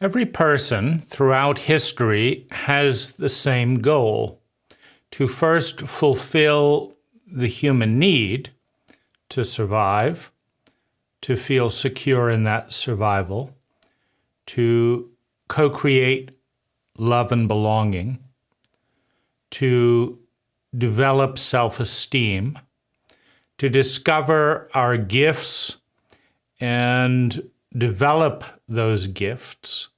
Every person throughout history has the same goal: to first fulfill the human need to survive, to feel secure in that survival, to co-create love and belonging, to develop self-esteem, to discover our gifts and develop those gifts,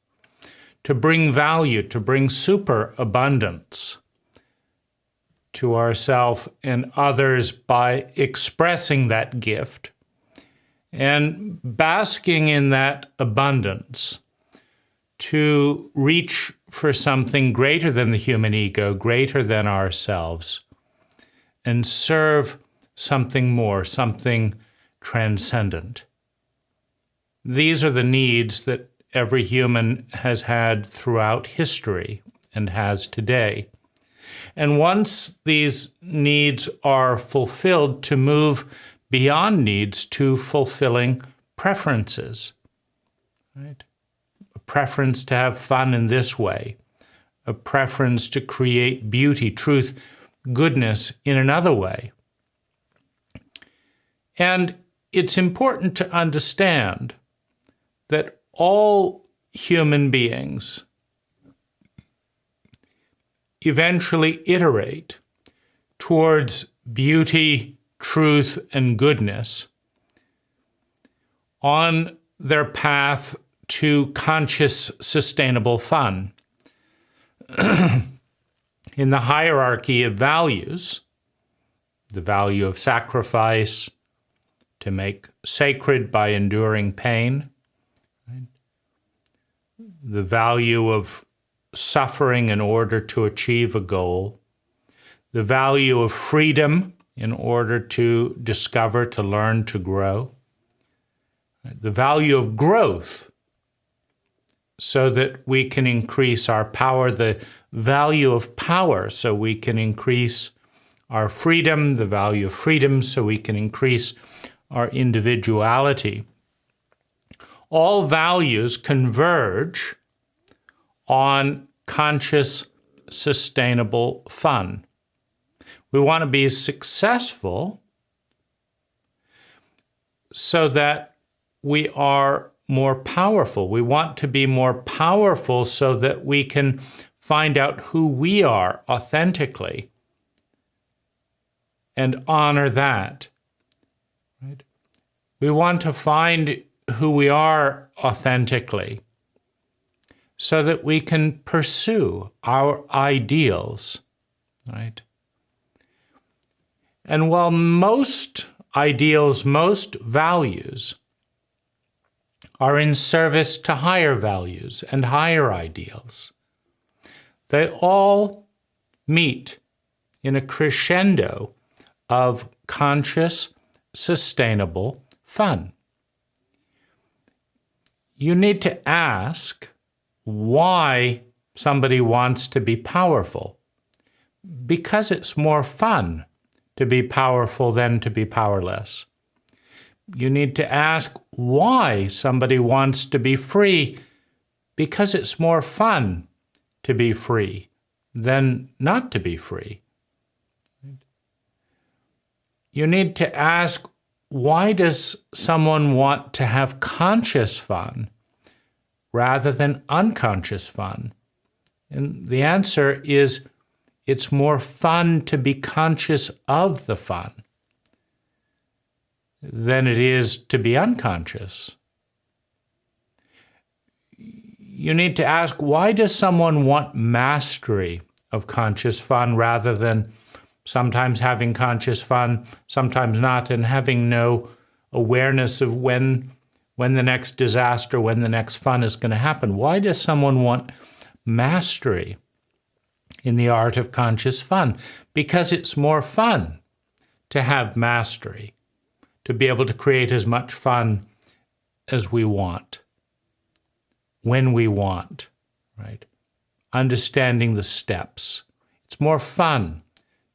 to bring value, to bring superabundance to ourselves and others by expressing that gift and basking in that abundance, to reach for something greater than the human ego, greater than ourselves, and serve something more, something transcendent. These are the needs that every human has had throughout history and has today. And once these needs are fulfilled, to move beyond needs to fulfilling preferences, right? A preference to have fun in this way, a preference to create beauty, truth, goodness in another way. And it's important to understand that all human beings eventually iterate towards beauty, truth, and goodness on their path to conscious, sustainable fun. In the hierarchy of values, the value of sacrifice, to make sacred by enduring pain, right? The value of suffering in order to achieve a goal, the value of freedom in order to discover, to learn, to grow, the value of growth so that we can increase our power, the value of power so we can increase our freedom, the value of freedom so we can increase our individuality. All values converge on conscious, sustainable fun. We want to be successful so that we are more powerful. We want to be more powerful so that we can find out who we are authentically and honor that. Right? We want to find who we are authentically so that we can pursue our ideals, right? And while most ideals, most values are in service to higher values and higher ideals, they all meet in a crescendo of conscious, sustainable fun. You need to ask why somebody wants to be powerful. Because it's more fun to be powerful than to be powerless. You need to ask why somebody wants to be free. Because it's more fun to be free than not to be free. You need to ask, why does someone want to have conscious fun rather than unconscious fun? And the answer is, it's more fun to be conscious of the fun than it is to be unconscious. You need to ask, why does someone want mastery of conscious fun rather than sometimes having conscious fun, sometimes not, and having no awareness of when the next disaster, when the next fun is going to happen? Why does someone want mastery in the art of conscious fun? Because it's more fun to have mastery, to be able to create as much fun as we want, when we want, right? Understanding the steps. It's more fun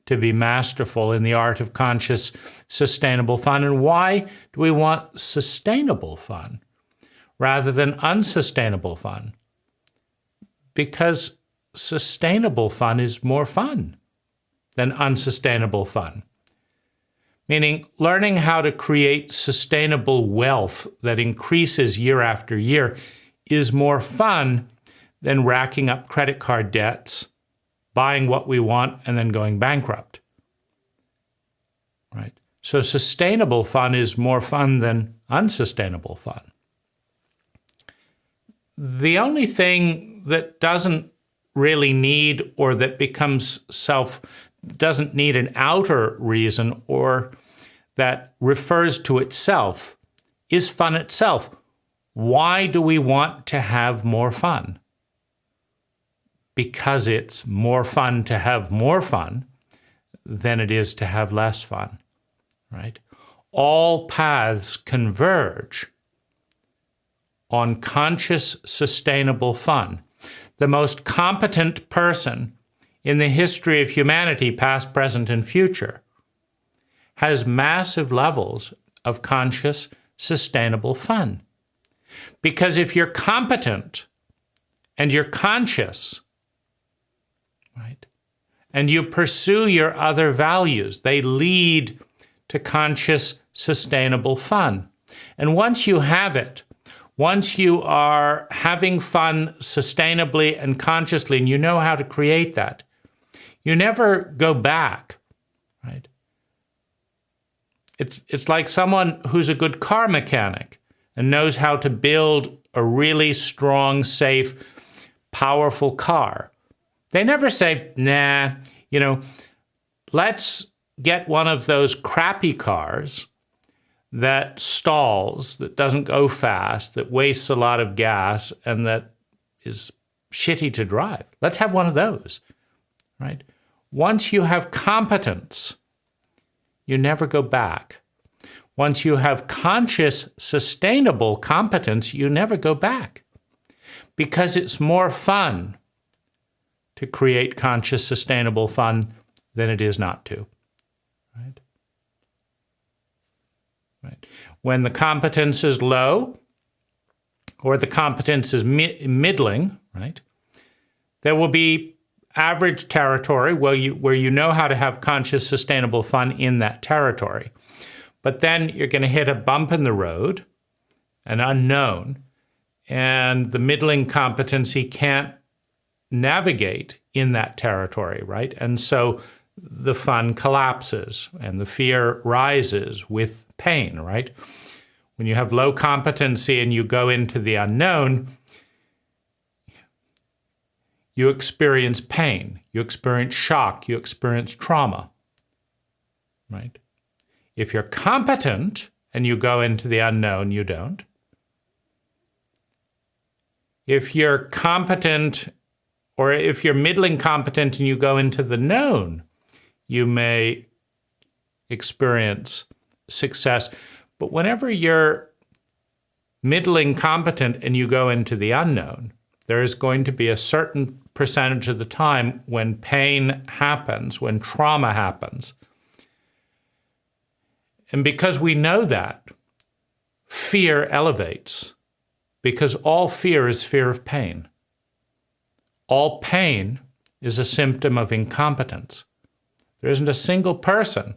to be masterful in the art of conscious, sustainable fun. And why do we want sustainable fun rather than unsustainable fun? because sustainable fun is more fun than unsustainable fun. Meaning, learning how to create sustainable wealth that increases year after year is more fun than racking up credit card debts, buying what we want, and then going bankrupt. Right? So sustainable fun is more fun than unsustainable fun. The only thing that doesn't really need, or that becomes doesn't need an outer reason, or that refers to itself, is fun itself. Why do we want to have more fun? Because it's more fun to have more fun than it is to have less fun, right? All paths converge on conscious, sustainable fun. The most competent person in the history of humanity, past, present, and future, has massive levels of conscious, sustainable fun. Because if you're competent and you're conscious, right, and you pursue your other values, they lead to conscious, sustainable fun. And once you have it, once you are having fun sustainably and consciously, and you know how to create that, you never go back, right? It's like someone who's a good car mechanic and knows how to build a really strong, safe, powerful car. They never say, nah, let's get one of those crappy cars that stalls, that doesn't go fast, that wastes a lot of gas, and that is shitty to drive. Let's have one of those, right? Once you have competence, you never go back. Once you have conscious, sustainable competence, you never go back. Because it's more fun to create conscious, sustainable fun than it is not to. Right? Right. When the competence is low, or the competence is middling, right, there will be average territory where you know how to have conscious, sustainable fun in that territory. But then you're going to hit a bump in the road, an unknown, and the middling competency can't navigate in that territory, right? And so the fun collapses and the fear rises with pain, right? When you have low competency and you go into the unknown, you experience pain, you experience shock, you experience trauma, right? If you're competent and you go into the unknown, you don't. If you're competent, or if you're middling competent and you go into the known, you may experience success. But whenever you're middling competent and you go into the unknown, there is going to be a certain percentage of the time when pain happens, when trauma happens. And because we know that, fear elevates, because all fear is fear of pain. All pain is a symptom of incompetence. There isn't a single person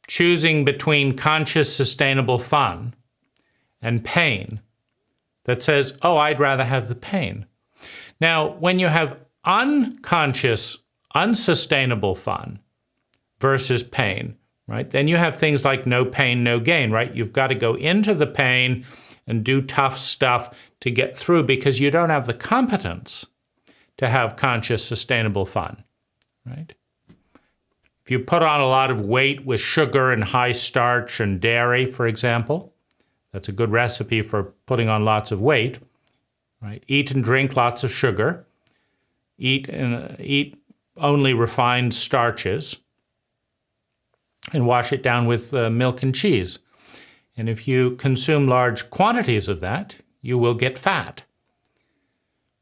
choosing between conscious, sustainable fun and pain that says, oh, I'd rather have the pain. Now, when you have unconscious, unsustainable fun versus pain, right, then you have things like no pain, no gain, right? You've got to go into the pain and do tough stuff to get through because you don't have the competence to have conscious, sustainable fun, right? If you put on a lot of weight with sugar and high starch and dairy, for example, that's a good recipe for putting on lots of weight, right? Eat and drink lots of sugar. Eat only refined starches and wash it down with milk and cheese. And if you consume large quantities of that, you will get fat,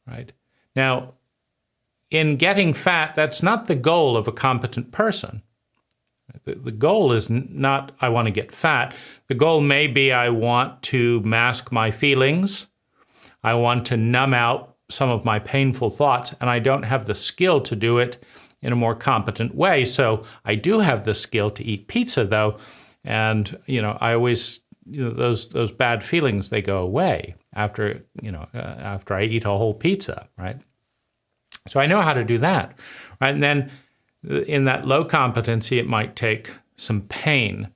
right? Now, in getting fat, that's not the goal of a competent person. The goal is not, I want to get fat. The goal may be, I want to mask my feelings, I want to numb out some of my painful thoughts, and I don't have the skill to do it in a more competent way. So I do have the skill to eat pizza, though, and I always, those bad feelings, they go away after I eat a whole pizza, right? So I know how to do that, right? And then in that low competency, it might take some pain,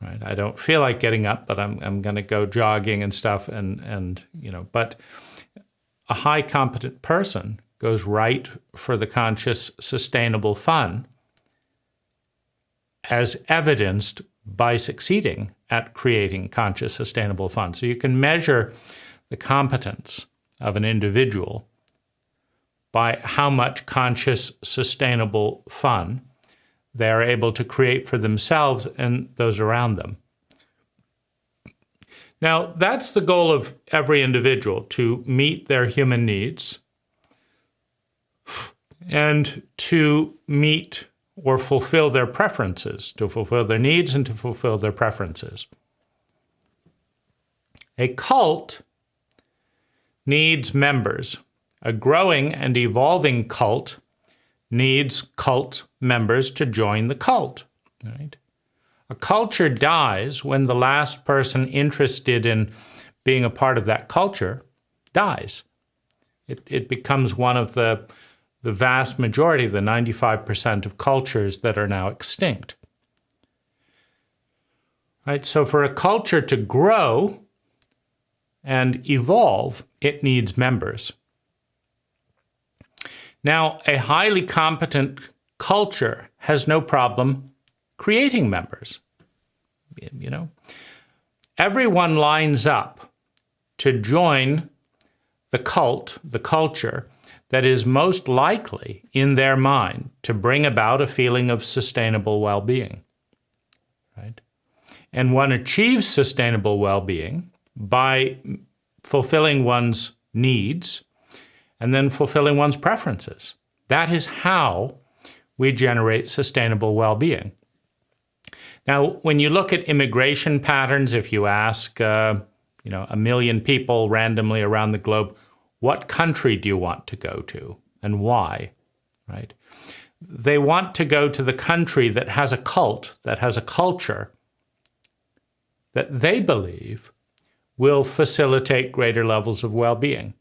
right? I don't feel like getting up, but I'm going to go jogging and stuff, but a high competent person goes right for the conscious, sustainable fun, as evidenced by succeeding at creating conscious, sustainable fun. So you can measure the competence of an individual by how much conscious, sustainable fun they are able to create for themselves and those around them. Now, that's the goal of every individual, to meet their human needs and to meet or fulfill their preferences, to fulfill their needs and to fulfill their preferences. A cult needs members. A growing and evolving cult needs cult members to join the cult, right? A culture dies when the last person interested in being a part of that culture dies. It becomes one of the vast majority, the 95% of cultures that are now extinct. Right? So for a culture to grow and evolve, it needs members. Now, a highly competent culture has no problem creating members. Everyone lines up to join the cult, the culture, that is most likely in their mind to bring about a feeling of sustainable well-being, right? And one achieves sustainable well-being by fulfilling one's needs and then fulfilling one's preferences. That is how we generate sustainable well-being. Now, when you look at immigration patterns, if you ask, 1 million people randomly around the globe, what country do you want to go to and why, right? They want to go to the country that has a cult, that has a culture that they believe will facilitate greater levels of well-being.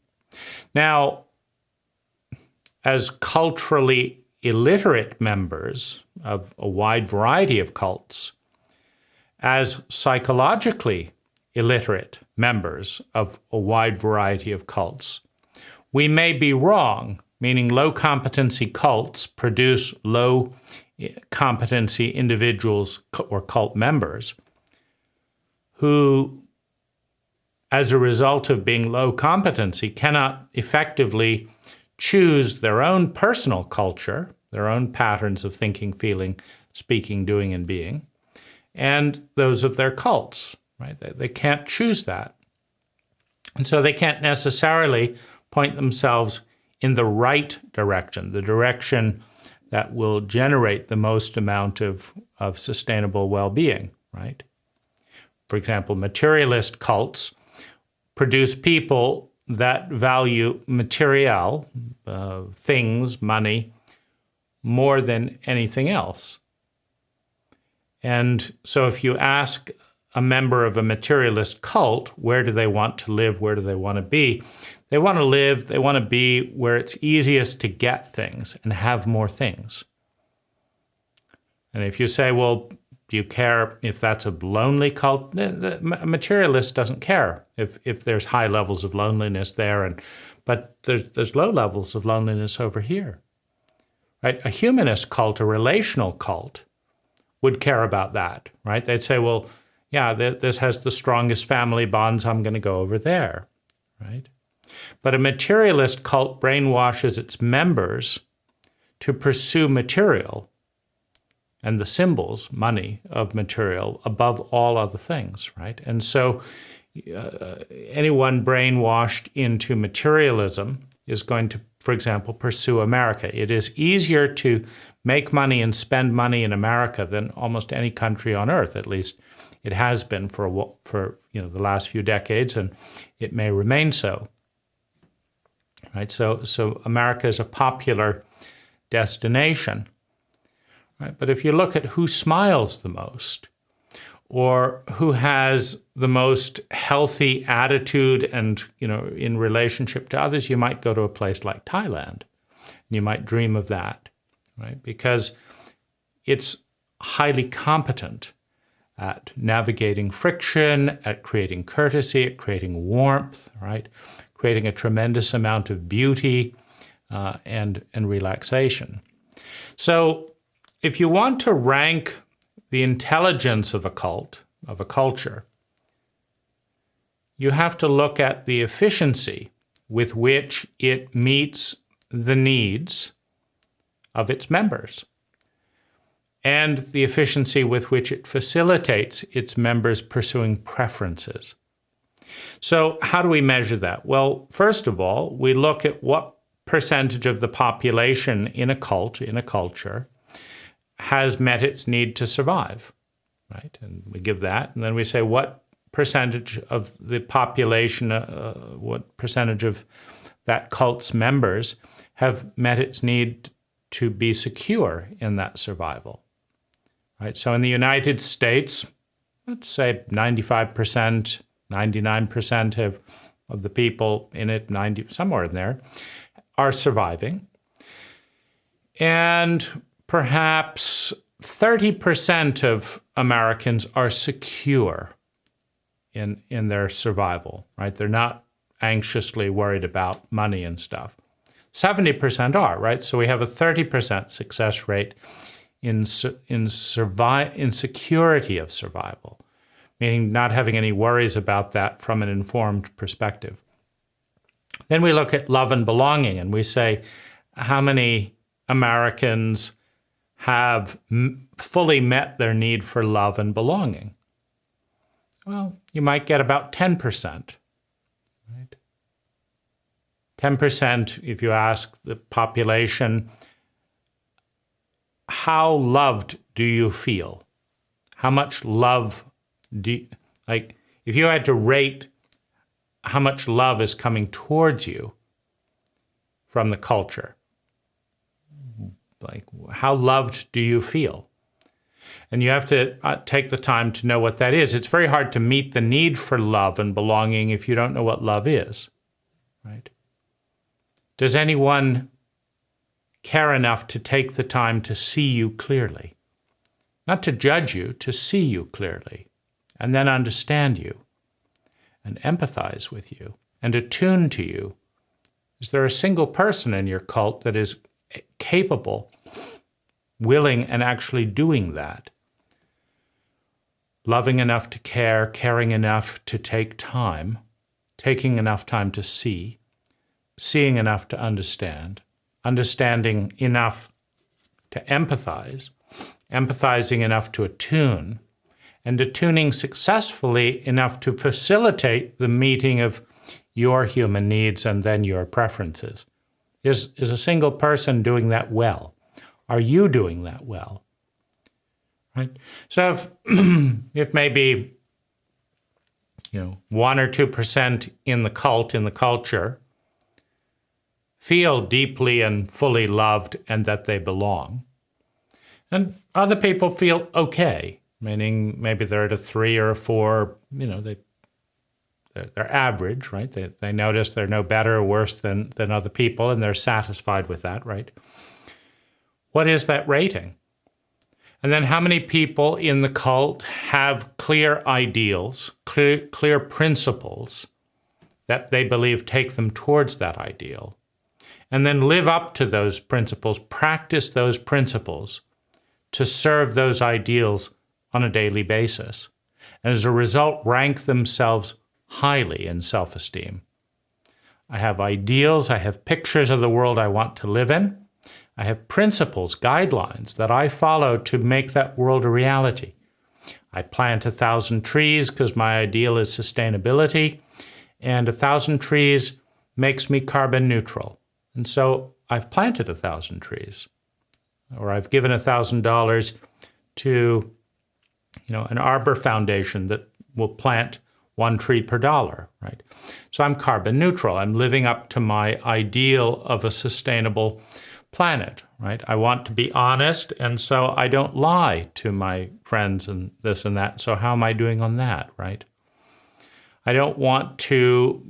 Now, as culturally illiterate members of a wide variety of cults, as psychologically illiterate members of a wide variety of cults, we may be wrong, meaning low competency cults produce low competency individuals or cult members who, as a result of being low competency, cannot effectively choose their own personal culture, their own patterns of thinking, feeling, speaking, doing, and being, and those of their cults, right? They can't choose that. And so they can't necessarily point themselves in the right direction, the direction that will generate the most amount of sustainable well-being, right? For example, materialist cults produce people that value material, things, money, more than anything else. And so if you ask a member of a materialist cult, where do they want to live, where do they want to be? They want to live, they want to be where it's easiest to get things and have more things. And if you say, well, do you care if that's a lonely cult? A materialist doesn't care if there's high levels of loneliness there, but there's low levels of loneliness over here. Right? A humanist cult, a relational cult, would care about that, right? They'd say, well, yeah, this has the strongest family bonds, I'm going to go over there, right? But a materialist cult brainwashes its members to pursue material and the symbols, money, of material above all other things, right? And so anyone brainwashed into materialism is going to, for example, pursue America. It is easier to make money and spend money in America than almost any country on earth, at least It has been for the last few decades, and it may remain so. Right? So America is a popular destination. Right? But if you look at who smiles the most, or who has the most healthy attitude and, in relationship to others, you might go to a place like Thailand. You might dream of that, right? Because it's highly competent at navigating friction, at creating courtesy, at creating warmth, right? Creating a tremendous amount of beauty and relaxation. So if you want to rank the intelligence of a cult, of a culture, you have to look at the efficiency with which it meets the needs of its members and the efficiency with which it facilitates its members pursuing preferences. So how do we measure that? Well, first of all, we look at what percentage of the population in a cult, in a culture, has met its need to survive, right? And we give that, and then we say what percentage of the population, what percentage of that cult's members have met its need to be secure in that survival, right? So in the United States, let's say 95%, 99% of the people in it, somewhere in there, are surviving. And perhaps 30% of Americans are secure in their survival, right? They're not anxiously worried about money and stuff. 70% are, right? So we have a 30% success rate in security of survival, meaning not having any worries about that from an informed perspective. Then we look at love and belonging, and we say, how many Americans have fully met their need for love and belonging? Well, you might get about 10%. Right? 10%, if you ask the population, how loved do you feel? How much love do you, if you had to rate how much love is coming towards you from the culture, how loved do you feel? And you have to take the time to know what that is. It's very hard to meet the need for love and belonging if you don't know what love is, right? Does anyone care enough to take the time to see you clearly? Not to judge you, to see you clearly, and then understand you, and empathize with you, and attune to you. Is there a single person in your cult that is capable, willing, and actually doing that? Loving enough to care, caring enough to take time, taking enough time to see, seeing enough to understand, understanding enough to empathize, empathizing enough to attune, and attuning successfully enough to facilitate the meeting of your human needs and then your preferences. Is a single person doing that well? Are you doing that well? Right? So if maybe 1 or 2% in the cult, in the culture, feel deeply and fully loved and that they belong, and other people feel okay, meaning maybe they're at a 3 or a 4, they're average, right? They notice they're no better or worse than other people, and they're satisfied with that, right? What is that rating? And then how many people in the cult have clear ideals, clear principles that they believe take them towards that ideal, and then live up to those principles, practice those principles to serve those ideals on a daily basis, and as a result rank themselves highly in self-esteem. I have ideals, I have pictures of the world I want to live in, I have principles, guidelines that I follow to make that world a reality. I plant 1,000 trees because my ideal is sustainability, and 1,000 trees makes me carbon neutral. And so I've planted 1,000 trees, or I've given $1,000 to an arbor foundation that will plant 1 tree per dollar, right? So I'm carbon neutral. I'm living up to my ideal of a sustainable planet, right? I want to be honest, and so I don't lie to my friends and this and that. So how am I doing on that, right? I don't want to,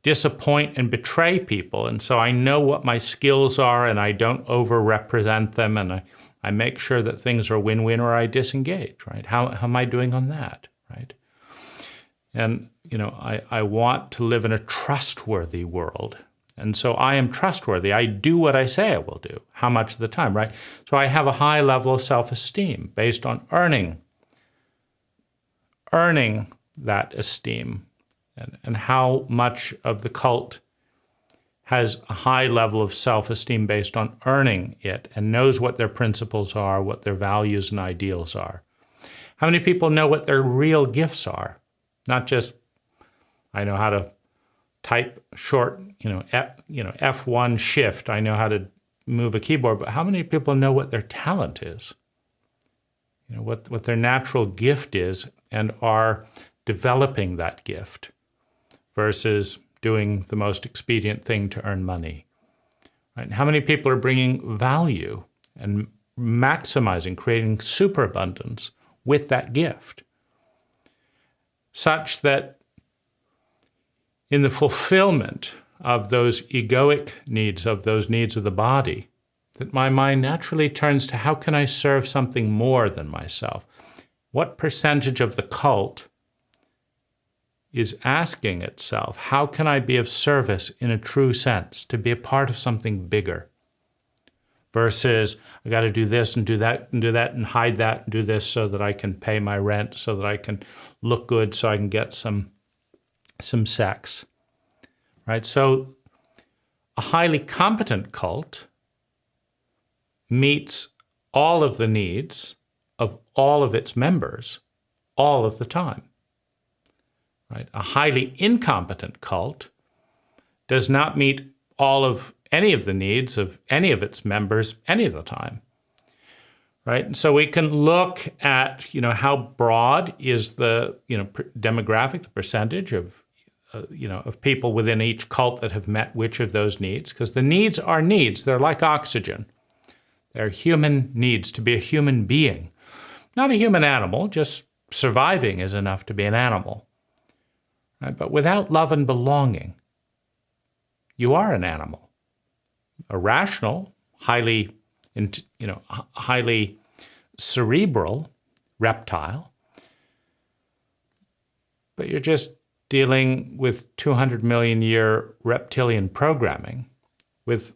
disappoint and betray people, and so I know what my skills are, and I don't over-represent them, and I make sure that things are win-win, or I disengage, right? How am I doing on that, right? And, I want to live in a trustworthy world. And so I am trustworthy. I do what I say I will do. How much of the time, right? So I have a high level of self-esteem based on earning that esteem, and how much of the cult has a high level of self-esteem based on earning it and knows what their principles are, what their values and ideals are. How many people know what their real gifts are? Not just, I know how to type short, F1 shift. I know how to move a keyboard, but how many people know what their talent is? What their natural gift is, and are developing that gift versus doing the most expedient thing to earn money. Right? How many people are bringing value and maximizing, creating superabundance with that gift, such that in the fulfillment of those egoic needs, of those needs of the body, that my mind naturally turns to how can I serve something more than myself? What percentage of the cult is asking itself, how can I be of service in a true sense, to be a part of something bigger? Versus, I got to do this and do that and do that and hide that and do this so that I can pay my rent, so that I can look good, so I can get some sex, right? So a highly competent cult meets all of the needs of all of its members all of the time, right? A highly incompetent cult does not meet any of the needs of any of its members any of the time, right? And so we can look at, how broad is the, demographic, the percentage of people within each cult that have met which of those needs, because the needs are needs. They're like oxygen. They're human needs to be a human being, not a human animal. Just surviving is enough to be an animal, right? But without love and belonging, you are an animal, a rational, highly cerebral reptile, but you're just dealing with 200 million year reptilian programming with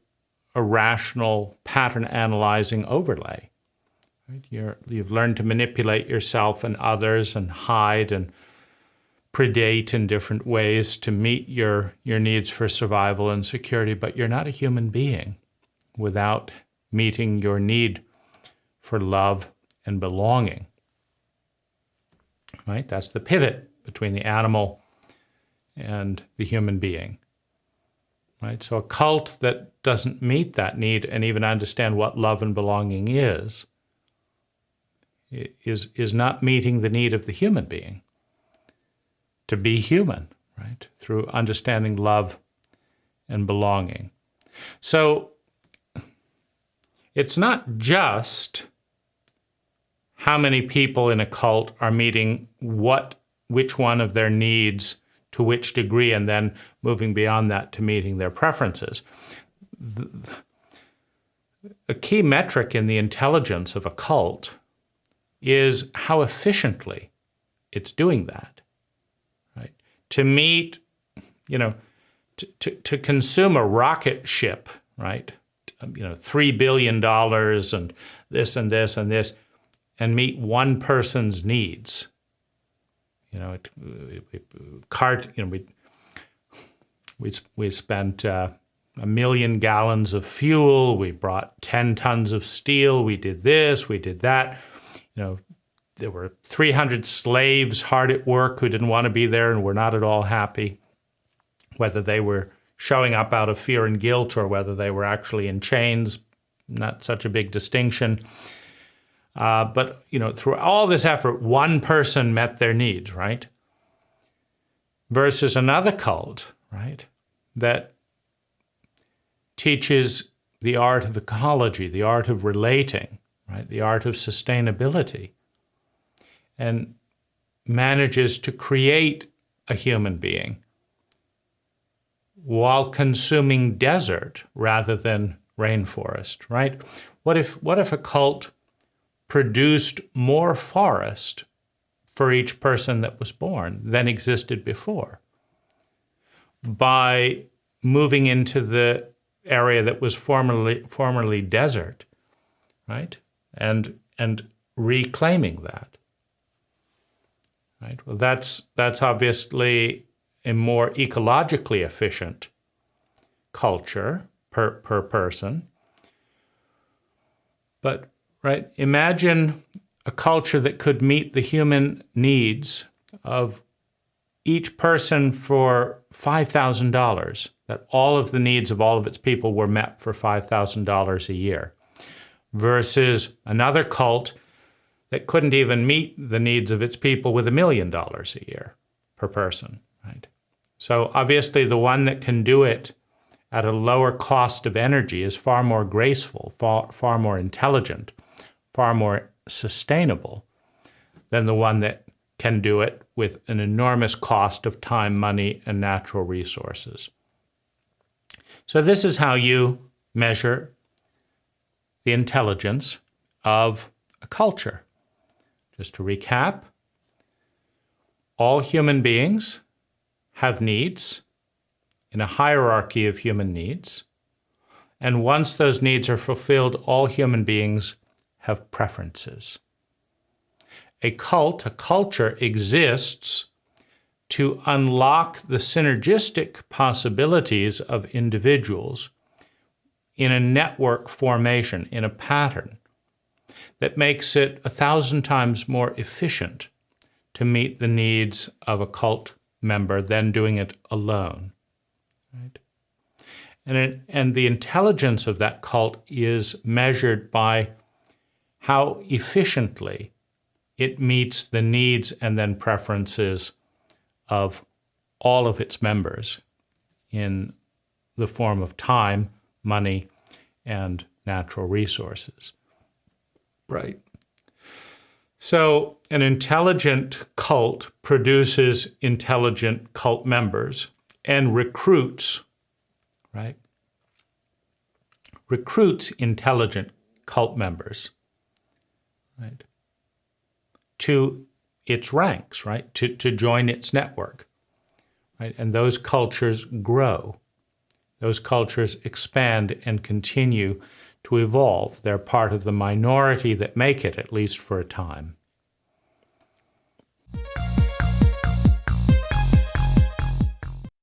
a rational pattern analyzing overlay. Right? You've learned to manipulate yourself and others and hide and predate in different ways to meet your needs for survival and security, but you're not a human being without meeting your need for love and belonging. Right? That's the pivot between the animal and the human being. Right? So a cult that doesn't meet that need and even understand what love and belonging is not meeting the need of the human being to be human, right? Through understanding love and belonging. So it's not just how many people in a cult are meeting which one of their needs to which degree, and then moving beyond that to meeting their preferences. A key metric in the intelligence of a cult is how efficiently it's doing that, right? To meet, to consume a rocket ship, right? $3 billion and this and this and this, and meet one person's needs. We spent 1 million gallons of fuel. We brought 10 tons of steel. We did this. We did that. There were 300 slaves hard at work who didn't want to be there and were not at all happy, whether they were showing up out of fear and guilt or whether they were actually in chains. Not such a big distinction. But, through all this effort, one person met their needs, right? Versus another cult, right, that teaches the art of ecology, the art of relating, right, the art of sustainability, and manages to create a human being while consuming desert rather than rainforest, right? What if a cult produced more forest for each person that was born than existed before by moving into the area that was formerly desert, right? And reclaiming that, right? Well, that's obviously a more ecologically efficient culture per person. But, right, imagine a culture that could meet the human needs of each person for $5,000, that all of the needs of all of its people were met for $5,000 a year, versus another cult that couldn't even meet the needs of its people with $1 million a year per person, right? So obviously the one that can do it at a lower cost of energy is far more graceful, far more intelligent, far more sustainable than the one that can do it with an enormous cost of time, money, and natural resources. So this is how you measure the intelligence of a culture. Just to recap, all human beings have needs in a hierarchy of human needs. And once those needs are fulfilled, all human beings have preferences. A culture exists to unlock the synergistic possibilities of individuals in a network formation, in a pattern that makes it 1,000 times more efficient to meet the needs of a cult member than doing it alone. Right? And the intelligence of that cult is measured by how efficiently it meets the needs and then preferences of all of its members in the form of time, money, and natural resources. Right. So an intelligent cult produces intelligent cult members and recruits, right? Recruits intelligent cult members, right? To its ranks, right? To join its network, right? And those cultures grow. Those cultures expand and continue to evolve. They're part of the minority that make it, at least for a time.